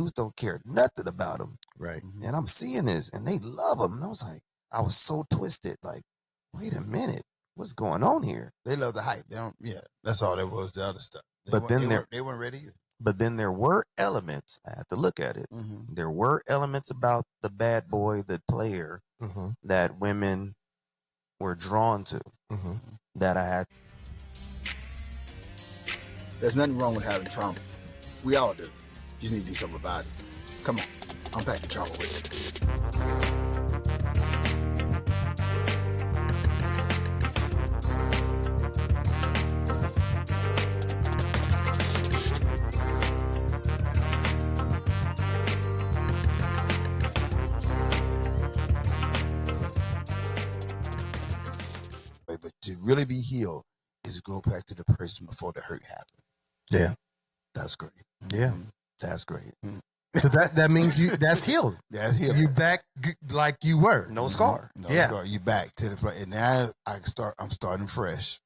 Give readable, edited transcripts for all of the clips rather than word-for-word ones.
dudes don't care nothing about them. Right. And I'm seeing this, and they love them. And I was like, I was so twisted. Like, wait a minute, what's going on here? They love the hype. They don't. Yeah, that's all there was. The other stuff. But then they weren't ready either. But then there were elements. I had to look at it. Mm-hmm. There were elements about the bad boy, the player, that women were drawn to. That I had. There's nothing wrong with having trauma. We all do. You need to do something about it. Come on, unpack the trauma with But to really be healed is go back to the person before the hurt happened. Yeah. That's great. Yeah. That's great. So that means that's healed. That's healed. You back like you were. No scar. No Yeah. scar. You back to the place. And now I'm starting fresh.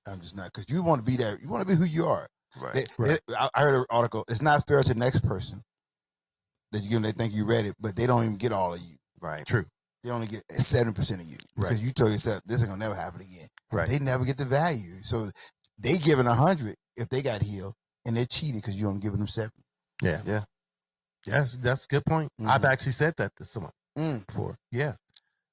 I'm just not, because you want to be there. You want to be who you are. Right. I heard an article. It's not fair to the next person that they think you're ready, but they don't even get all of you. Right. True. They only get 7% of you because you told yourself this ain't gonna never happen again. Right. They never get the value, so they giving 100 if they got healed, and they're cheated because you only giving them 7. Yeah. Yeah. Yes, that's a good point. I've actually said that to someone before. Yeah.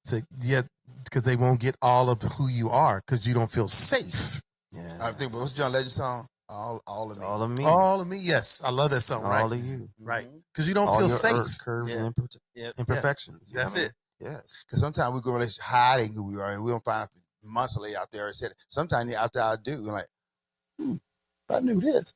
So yeah, because they won't get all of who you are because you don't feel safe. Yeah. I think what's John Legend song? All of me. All of me. All of me. Yes, I love that song. All right. of you. Right. Because you don't All feel your safe. curves Yeah. and Yep. imperfections. That's it. Yes. Because sometimes we go in relationship hiding who we are, and we don't find out months later out there. And said sometimes you're out there, I do. You're like, I knew this,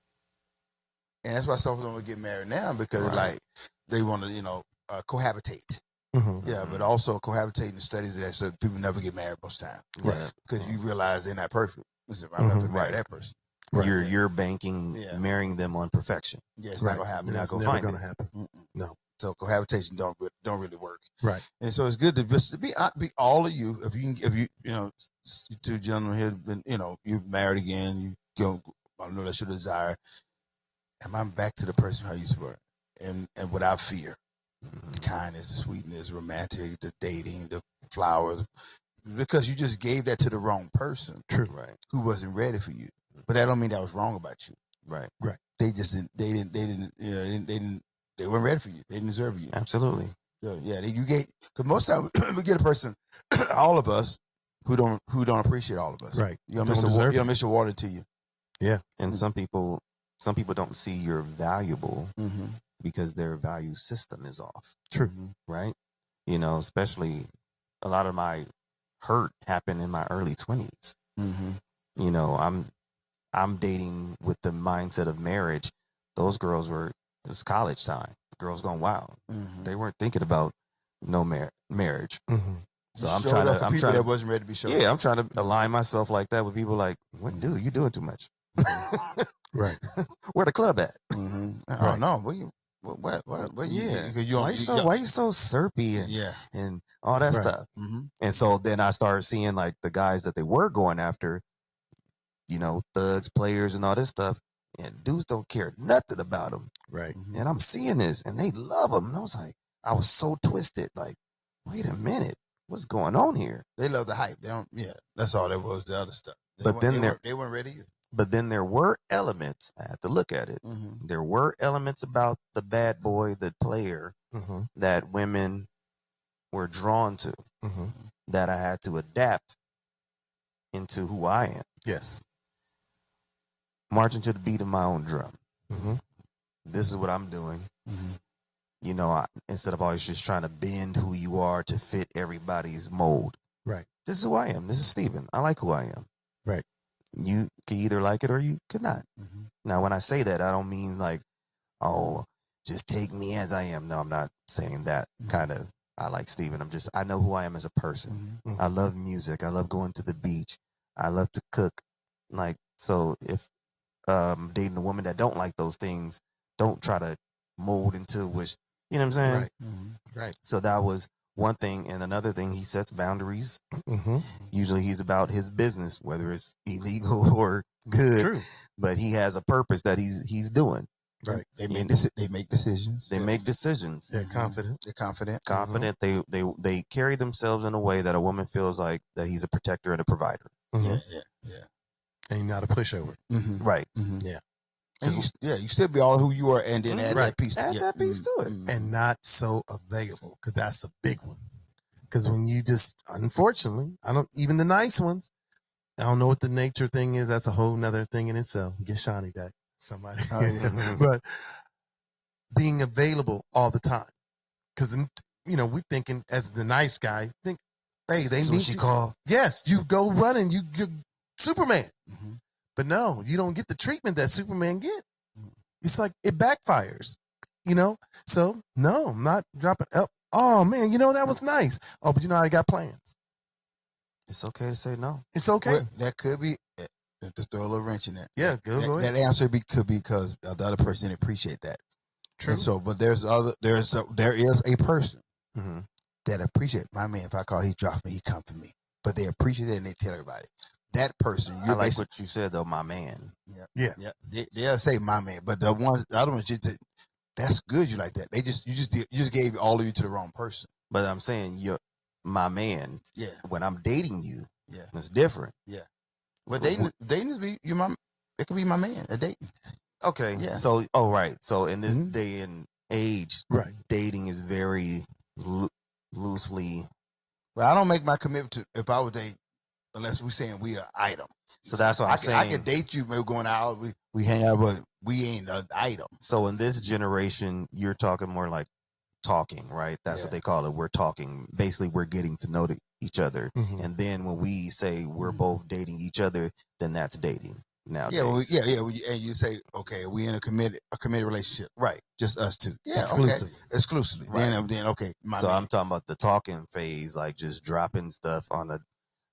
and that's why some of them will get married now because like they want to, cohabitate. Yeah, but also cohabitating studies that so people never get married most time. Right. Because you realize they're not perfect. I'm not going to marry that person. Right. You're banking marrying them on perfection. Yeah, it's not going to happen. You're not It's going to never find going it. to happen. No. So cohabitation don't really work. Right. And so it's good to just be all of you. If you you two gentlemen here have been, you're married again, you go, I know that's your desire. Am I back to the person how you were? And without fear. The kindness, the sweetness, romantic, the dating, the flowers. Because you just gave that to the wrong person. True. Right. Who wasn't ready for you. But that don't mean that was wrong about you. Right. Right. They weren't ready for you. They didn't deserve you. Absolutely. So, you get, because most times we get a person, all of us, who don't appreciate all of us. Right. You don't miss your water to you. Yeah. And some people don't see you're valuable because their value system is off. True. Right. Especially a lot of my hurt happened in my early 20s. I'm dating with the mindset of marriage. Those girls it was college time. Girls going wild. They weren't thinking about no marriage. So I'm trying to that wasn't ready to be shown. Yeah, I'm trying to align myself like that with people like, what, dude, you doing too much. Right. Where the club at? Oh no, what? Yeah. Why you so syrupy and all that stuff? And so then I started seeing like the guys that they were going after, thugs, players, and all this stuff. And dudes don't care nothing about them. Right. And I'm seeing this, and they love them. And I was like, I was so twisted. Like, wait a minute, what's going on here? They love the hype. They don't. Yeah, that's all there was. The other stuff. They weren't ready either. But then there were elements. I had to look at it. There were elements about the bad boy, the player, that women were drawn to. That I had to adapt into who I am. Yes. Marching to the beat of my own drum. This is what I'm doing. Instead of always just trying to bend who you are to fit everybody's mold. Right. This is who I am. This is Steven. I like who I am. Right. You could either like it or you could not. Now, when I say that, I don't mean like, oh, just take me as I am. No, I'm not saying that kind of. I like Steven. I know who I am as a person. I love music. I love going to the beach. I love to cook. Like, so if dating a woman that don't like those things, don't try to mold into which, you know what I'm saying? Right. Right. So that was one thing. And another thing, he sets boundaries. Usually he's about his business, whether it's illegal or good. True. But he has a purpose that he's doing. Right. They make decisions. They make decisions. They're confident. They're confident. Confident. They carry themselves in a way that a woman feels like that he's a protector and a provider. Mhm. Yeah. And you're not a pushover. Mm-hmm. Right. Mm-hmm. Yeah. And you still be all who you are, and then add Right. that piece. Add that piece to it. And not so available, because that's a big one. Because when you just, unfortunately, even the nice ones, I don't know what the nature thing is. That's a whole nother thing in itself. Get Shawnee back, somebody. Oh, yeah. But being available all the time. Because, we thinking as the nice guy, think, hey, they need you. Call. Yes, you go running. You're Superman. Mm-hmm. But no, you don't get the treatment that Superman get. It's like it backfires, So no, I'm not dropping up. Oh man, that was nice. Oh, but I got plans. It's okay to say no. It's okay. Well, that could be. Just throw a little wrench in that. Yeah, go ahead. That answer could be because the other person didn't appreciate that. True. And so, but there is a person Mm-hmm. that appreciate my man. If I call, he drops me, he come for me. But they appreciate it and they tell everybody. That person, I like what you said though, my man. Yeah. They'll say my man, but the other ones, that's good. You like that? You just gave all of you to the wrong person. But I'm saying you're my man. Yeah. When I'm dating you, Yeah. it's different. Yeah. But dating is be your mom. It could be my man. A dating. Okay. Yeah. So, right. So in this day and age, right, dating is very loosely. But I don't make my commitment to if I would date unless we're saying we are item. So that's what I'm saying. I can date you, maybe going out, we hang out, but we ain't an item. So in this generation, you're talking more like talking, right? That's what they call it. We're talking. Basically, we're getting to know each other. Mm-hmm. And then when we say we're both dating each other, then that's dating. Now, yeah, and you say, okay, we in a committed relationship, right? Just us two, yeah, exclusively. Right. Then okay, so man. I'm talking about the talking phase, like just dropping stuff on a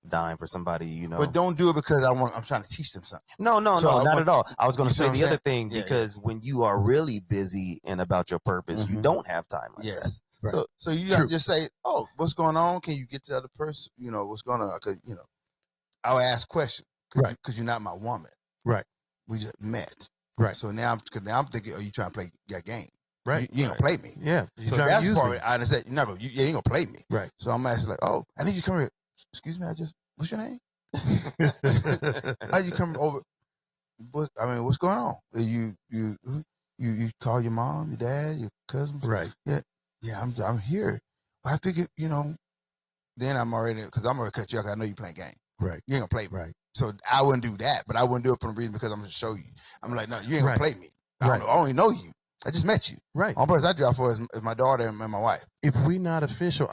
dime for somebody, But don't do it because I'm trying to teach them something. No, not at all. I was going to say the other thing because when you are really busy and about your purpose, you don't have time like that. Right. So you have to just say, oh, what's going on? Can you get to the other person? What's going on? Because I'll ask questions, right? Because you're not my woman. Right. We just met. Right. So now I'm thinking, are you trying to play that game? Right. You ain't gonna play me. Yeah. So that's the part I said, you're not gonna, you ain't gonna play me. Right. So I'm actually like, oh, I need you to come here. Excuse me, what's your name? How you come over? What's going on? You call your mom, your dad, your cousins? Right. Yeah. I'm here. I figured, then I'm already cut you out. I know you playing game. Right. You ain't gonna play me. Right. So I wouldn't do that, but I wouldn't do it for the reason because I'm gonna show you. I'm like, no, you ain't gonna play me. I only know you. I just met you. Right. All person I drive for is my daughter and my wife. If we not official,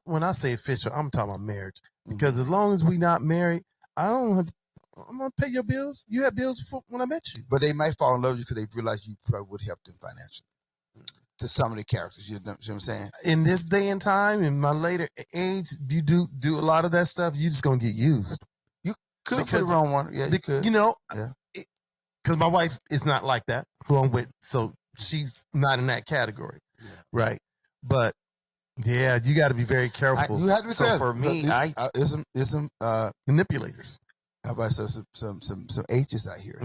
when I say official, I'm talking about marriage. Because as long as we not married, I'm gonna pay your bills. You had bills when I met you. But they might fall in love with you because they realize you probably would help them financially. To some of the characters, you know what I'm saying? In this day and time, in my later age, you do a lot of that stuff. You just gonna get used. You could for the wrong one. Yeah, you could. Because my wife is not like that, who I'm with, so she's not in that category, right? But yeah, you got to be very careful. You have to be careful. For me, there's some manipulators. How about some H's out here?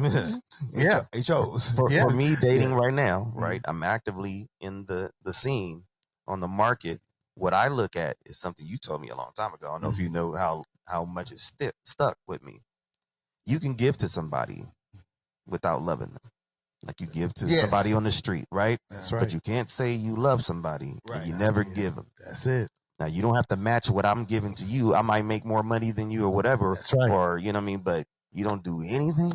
Yeah, HOs. For me, dating right now, right? I'm actively in the scene on the market. What I look at is something you told me a long time ago. I don't know if you know how much it's stuck with me. You can give to somebody without loving them. Like you give to somebody on the street, right? That's right. But you can't say you love somebody and you never give them. That's it. Now, you don't have to match what I'm giving to you. I might make more money than you or whatever. That's right. Or, you know what I mean? But you don't do anything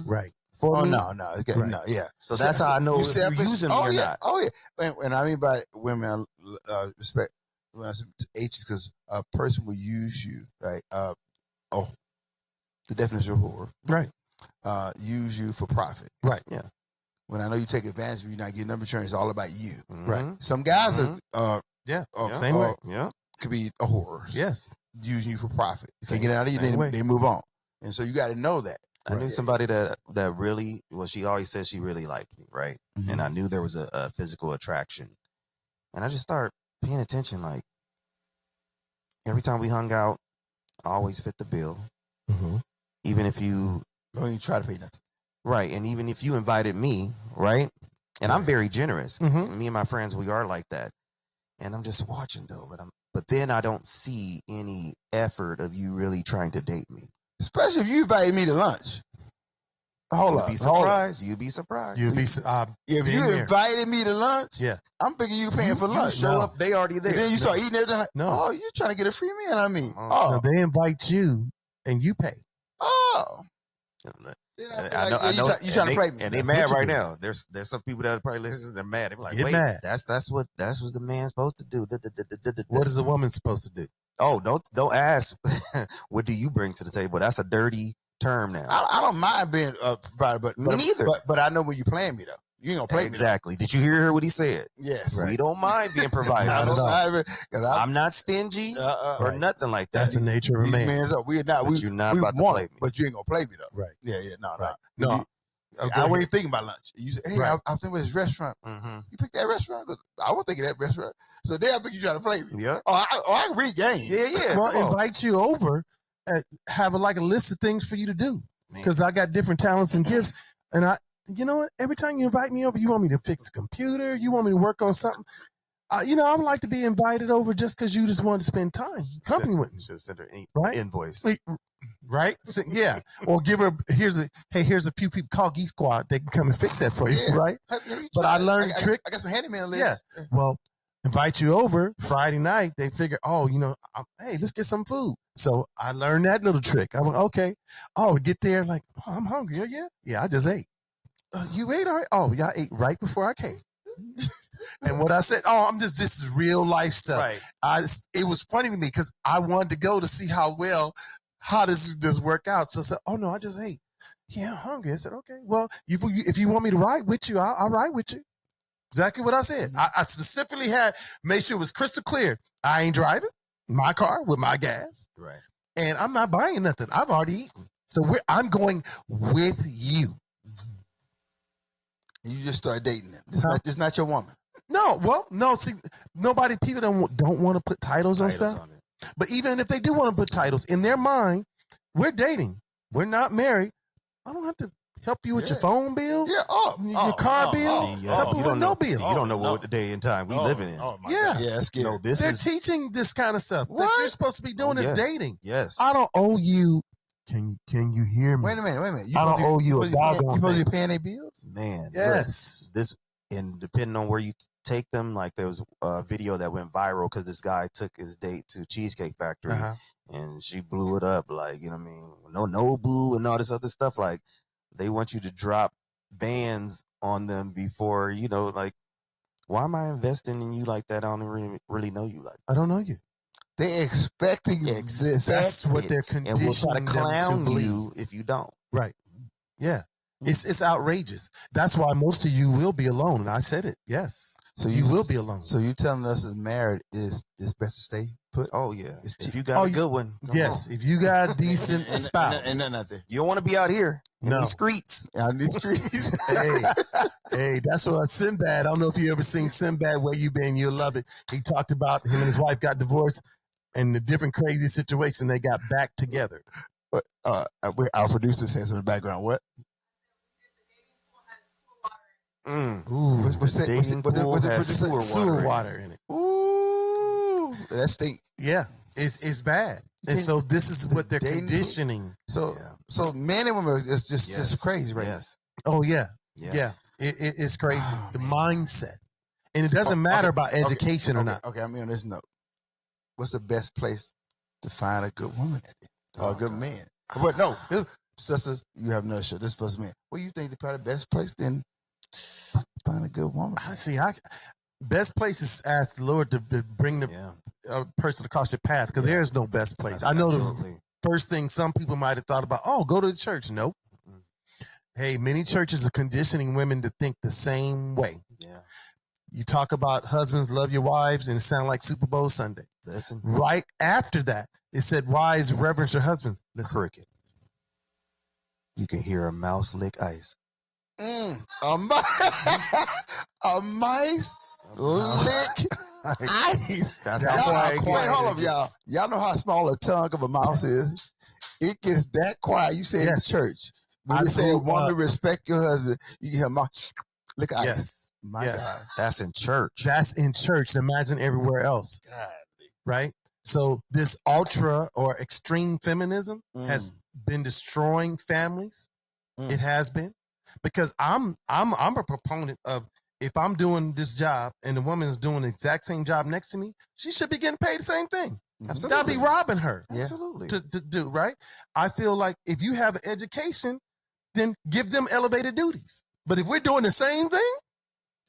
for me. No. Okay, right. No, yeah. So that's how I know if you're using me or not. Oh, yeah. And I mean by women, I respect when I say H's because a person will use you, right? The definition of whore. Right. Use you for profit. Right. Yeah. When I know you take advantage of you, not getting number insurance, it's all about you. Right. Some guys same way. Yeah. Could be a whore. Yes. Using you for profit. If they get out of you, they move on. And so you got to know that. I knew somebody that really, well, she always said she really liked me, right? Mm-hmm. And I knew there was a physical attraction. And I just started paying attention. Like, every time we hung out, I always fit the bill. Mm-hmm. Even if you don't even try to pay nothing. Right. And even if you invited me, right? And I'm very generous. Mhm. Me and my friends, we are like that. And I'm just watching though, but then I don't see any effort of you really trying to date me. Especially if you invited me to lunch. Hold You'd up. be Hold up. surprised. You'd be surprised. You'll be. If being you there. invited me to lunch, Yeah. I'm thinking you paying for You lunch. show No. up, they already there. And then you start eating everything. Like, No. Oh, you trying to get a free meal? I mean, Oh. No, they invite you and you pay. oh. Then I feel know. like, I know. you trying to play me. And they That's mad what you right do. now. There's some people that probably listen. They're mad. They're like, Get wait, mad. that's what the man's supposed to do. What is a woman supposed to do? Oh, don't ask. What do you bring to the table? That's a dirty term now. I don't mind being provided, but Me neither. But I know when you playing me though. You ain't gonna play Exactly. Did you hear what he said? me. Though. Yes. We don't mind being provided. Not at all. I'm not stingy or Right. nothing like that. That's the nature of a man. Man's up. We're not. But We you're not we about to want play it, me. but you ain't gonna play me though. Right. Yeah. No. Right. No. No. You- Oh, go I ahead. wasn't thinking about lunch. You say, hey, Right. I was thinking about this restaurant. Mm-hmm. You picked that restaurant? I won't think of that restaurant. So then I think you trying to play me. Yeah. I can read game. Yeah. Well, Come on. invite you over, have a list of things for you to do Man. because I got different talents and gifts. And you know what? Every time you invite me over, you want me to fix a computer, you want me to work on something. I would like to be invited over just because you just wanted to spend time, company with me, Should have sent her an Right? invoice. right? So, yeah, or give her here's a few people call Geek Squad, they can come and fix that for you, Yeah. right? Have you But I tried? learned a trick. I got some handyman Yeah. lists. Well, invite you over Friday night. They figure, hey, let's get some food. So I learned that little trick. I went, okay. Oh, get there, like, oh, I'm hungry. Oh, yeah. Yeah, I just ate. You ate already? Oh, yeah, I ate right before I came. And what I said, this is real life stuff. Right. It was funny to me because I wanted to go to see how does work out. So I said, oh, no, I just ate. Yeah, I'm hungry. I said, okay, well, if you want me to ride with you, I'll ride with you. Exactly what I said. I specifically made sure it was crystal clear. I ain't driving my car with my gas, Right. and I'm not buying nothing. I've already eaten. So I'm going with you. And you just start dating them. Huh? This not your woman. No. See, people don't want to put titles on stuff. on it. But even if they do want to put titles in their mind, we're dating. We're not married. I don't have to help you with your phone bill. Yeah. Your car bill. See, Help you with no bill. You don't know what the day and time we living in. Oh my Yeah. God. Yeah, that's scary. No, this They're is teaching this kind of stuff. That you're supposed to be doing is yeah. dating. yes. I don't owe you. Can you hear me? Wait a minute. I don't owe you a You doggone supposed to thing. be paying their bills? Man. look, Yes. this and depending on where you take them, like there was a video that went viral because this guy took his date to Cheesecake Factory Uh-huh. and she blew it up, like, you know what I mean? No boo and all this other stuff. Like they want you to drop bands on them before, like, why am I investing in you like that? I don't really know you like that. I don't know you. They expecting you. That's what they're And conditioning we'll try to them clown to believe. you if you don't. Right. Yeah. It's outrageous. That's why most of you will be alone. And I said it. Yes. So You will be alone. So you telling us that married is best to stay put? Oh, yeah. It's If cheap. you got Oh, a good one, come Yes. on. If you got a decent spouse. And nothing out there. You don't want to be out here in No. these streets. Out in these streets. Hey, that's what Sinbad. I don't know if you ever seen Sinbad, Where You Been, You'll love it. He talked about him and his wife got divorced and the different crazy situation they got back together. But, our producer says in the background, what? Ooh, What's that? Dating What the pool has producer say? sewer water in it. Ooh, that stink. Yeah, it's bad. And so this is what they're dating pool? conditioning. So, Yeah. so men and women is just crazy right Yes. Oh yeah, Yeah. yeah. It's crazy. Oh, the man. mindset, and it doesn't matter about education now. or not. Okay, I'm on this note. What's the best place to find a good woman at? Or a good man? But no, sisters, you have no shit. This first man. What do you think the probably best place then find a good woman? I see. Best place is ask the Lord to bring the Yeah. person across your path because there is no best place. That's I know the absolutely- first thing some people might have thought about. Oh, go to the church. Nope. Mm-mm. Hey, many churches are conditioning women to think the same way. Yeah. You talk about husbands love your wives, and it sounds like Super Bowl Sunday. Listen. Right after that, it said, wives reverence your husbands. Listen, Cricket. You can hear a mouse lick ice. A mice lick ice. That's Y'all how know quiet how it quiet. gets. Hold up, y'all. Y'all know how small a tongue of a mouse is. It gets that quiet. You say in Yes. church. When I you say a grew woman up- respect your husband, you can hear a mouse. Look at Yes. my Yes. God. That's in church. That's in church. Imagine everywhere else, God. right? So this ultra or extreme feminism has been destroying families. It has been, because I'm a proponent of, if I'm doing this job and the woman is doing the exact same job next to me, she should be getting paid the same thing. Absolutely. I'll be robbing her. Yeah. Absolutely. To do, right? I feel like if you have an education, then give them elevated duties. But if we're doing the same thing,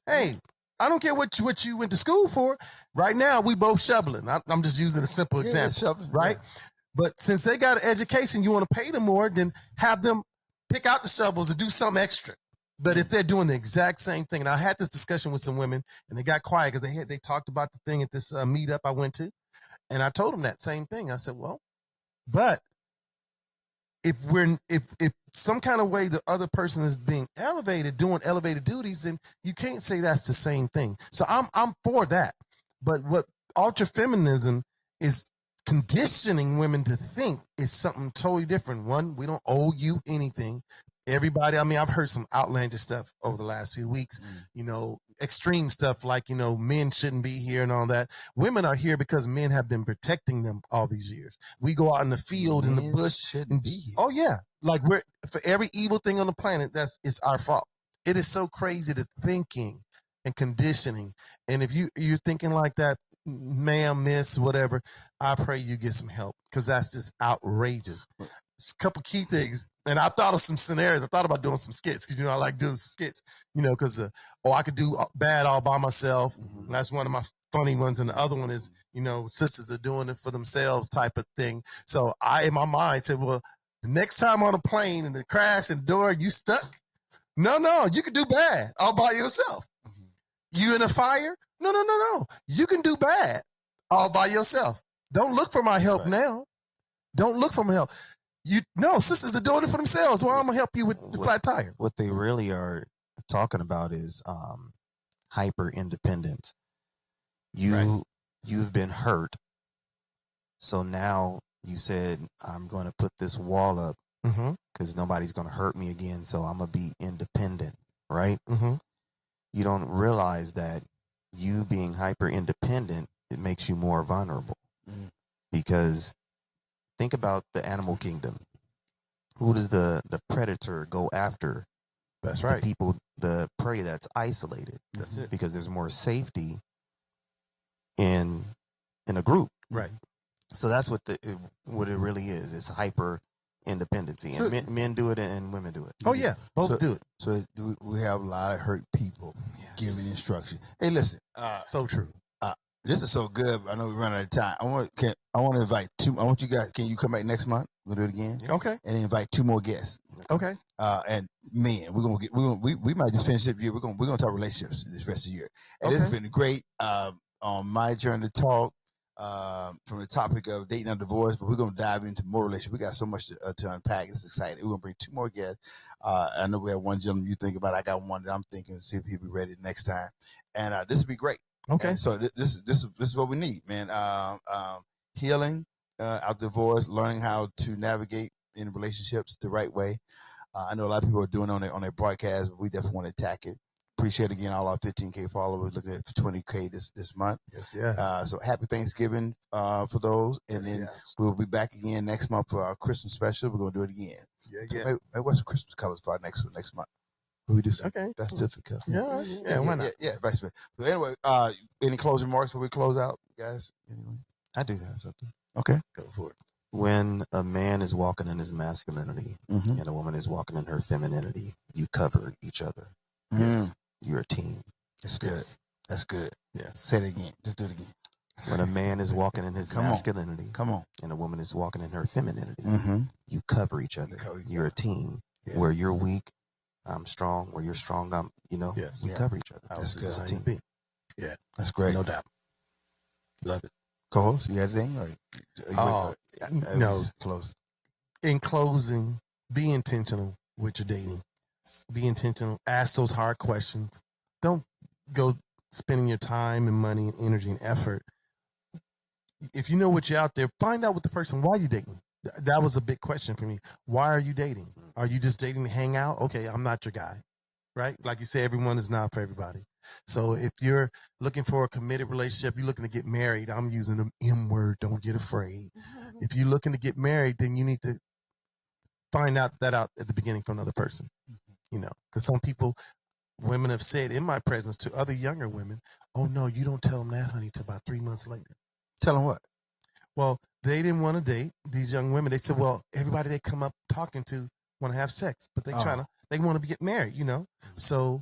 hey, I don't care what you went to school for. Right now, we both shoveling. I'm just using a simple example, right? Yeah. But since they got an education, you want to pay them more, then have them pick out the shovels and do something extra. But if they're doing the exact same thing, and I had this discussion with some women, and they got quiet because they talked about the thing at this meetup I went to, and I told them that same thing. I said, well, but if some kind of way the other person is being elevated, doing elevated duties, then you can't say that's the same thing. So I'm for that. But what ultra feminism is conditioning women to think is something totally different. One, we don't owe you anything. Everybody, I mean, I've heard some outlandish stuff over the last few weeks, extreme stuff like, men shouldn't be here and all that. Women are here because men have been protecting them all these years. We go out in the field, in the bush. Shouldn't be here. Oh, yeah. Like, for every evil thing on the planet, it's our fault. It is so crazy, the thinking and conditioning. And if you're thinking like that, ma'am, miss, whatever, I pray you get some help, because that's just outrageous. It's a couple key things. And I thought of some scenarios. I thought about doing some skits, because, I like doing some skits, because, I could do bad all by myself. That's one of my funny ones. And the other one is, sisters are doing it for themselves type of thing. So I, in my mind, said, well, the next time on a plane and the crash and the door, you stuck? No, you can do bad all by yourself. You in a fire? No. You can do bad all by yourself. Don't look for my help now. Don't look for my help. Sisters are doing it for themselves. Well, I'm gonna help you with the flat tire. What they really are talking about is hyper independence. You've been hurt, so now you said, I'm going to put this wall up because nobody's going to hurt me again. So I'm gonna be independent, right? You don't realize that you being hyper independent, it makes you more vulnerable, because think about the animal kingdom. Who does the predator go after? That's right. The people, the prey that's isolated. That's it. Because there's more safety in a group. Right. So that's what it really is. It's hyper independency, and men do it and women do it. Oh yeah, both do it. So we have a lot of hurt people giving instruction. Hey, listen. So true. This is so good. I know we're running out of time. I want to invite two. I want you guys. Can you come back next month? We'll do it again. Okay. And invite two more guests. Okay. And men, we might just finish up year. We're gonna talk relationships this rest of the year. And this has been great. On my journey to talk. From the topic of dating and divorce, but we're going to dive into more relationships. We got so much to unpack. It's exciting. We're going to bring two more guests. I know we have one gentleman you think about. I got one that I'm thinking, see if he'll be ready next time. And this will be great. Okay. And so this is what we need, man. Healing after divorce, learning how to navigate in relationships the right way. I know a lot of people are doing it on their broadcast, but we definitely want to attack it. Appreciate again all our 15K followers, looking at 20K this month. Yes. So happy Thanksgiving for those, and then we'll be back again next month for our Christmas special. We're gonna do it again. Yeah. Hey, what's the Christmas colors for our next month? What we do? Okay. That's difficult. Yeah. Why not? Yeah. Vice versa. But anyway, any closing remarks before we close out, guys? Anyway, I do have something. Okay, go for it. When a man is walking in his masculinity and a woman is walking in her femininity, you cover each other. You're a team. That's good. That's good. Yes. Say it again. Just do it again. When a man is walking in his masculinity, and a woman is walking in her femininity, you cover each other. You're a team. Yeah. Where you're weak, I'm strong. Where you're strong, we cover each other. That's good. That's a team. Yeah, that's great. No doubt. Love it. Co-host, you got anything? No. Close. In closing, be intentional with your dating. Be intentional. Ask those hard questions. Don't go spending your time and money and energy and effort. If you know what you're out there, find out with the person, why you dating. That was a big question for me. Why are you dating? Are you just dating to hang out? Okay, I'm not your guy. right? Like you say, everyone is not for everybody. So if you're looking for a committed relationship, you're looking to get married. I'm using the M word. Don't get afraid. If you're looking to get married, then you need to find out at the beginning from another person. You know, because some people, women have said in my presence to other younger women, "Oh no, you don't tell them that, honey, till about 3 months later." Tell them what? Well, they didn't want to date these young women. They said, "Well, everybody they come up talking to want to have sex, but they want to get married." You know, so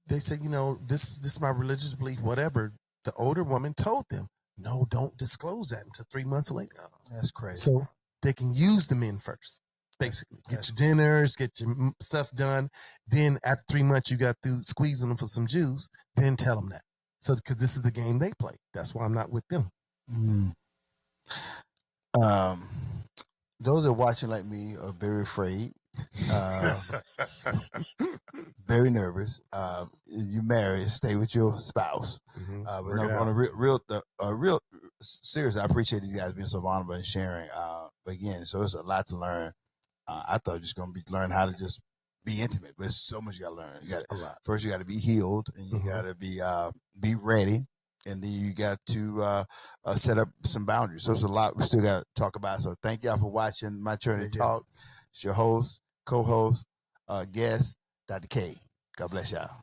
they said, "You know, this is my religious belief, whatever." The older woman told them, "No, don't disclose that until 3 months later." That's crazy. So they can use the men first. Basically, get your dinners, get your stuff done. Then after 3 months, you got through squeezing them for some juice. Then tell them that. So because this is the game they play. That's why I'm not with them. Those that are watching like me are very afraid, very nervous. If you marry, stay with your spouse. But no, on a real serious, I appreciate these guys being so vulnerable and sharing. But again, so it's a lot to learn. I thought just going to be learn how to just be intimate, but there's so much you got to learn. First, you got to be healed, and you got to be ready, and then you got to set up some boundaries. So it's a lot we still got to talk about. So thank y'all for watching My Turn to Talk. It's your host, co-host, guest, Dr. K. God bless y'all.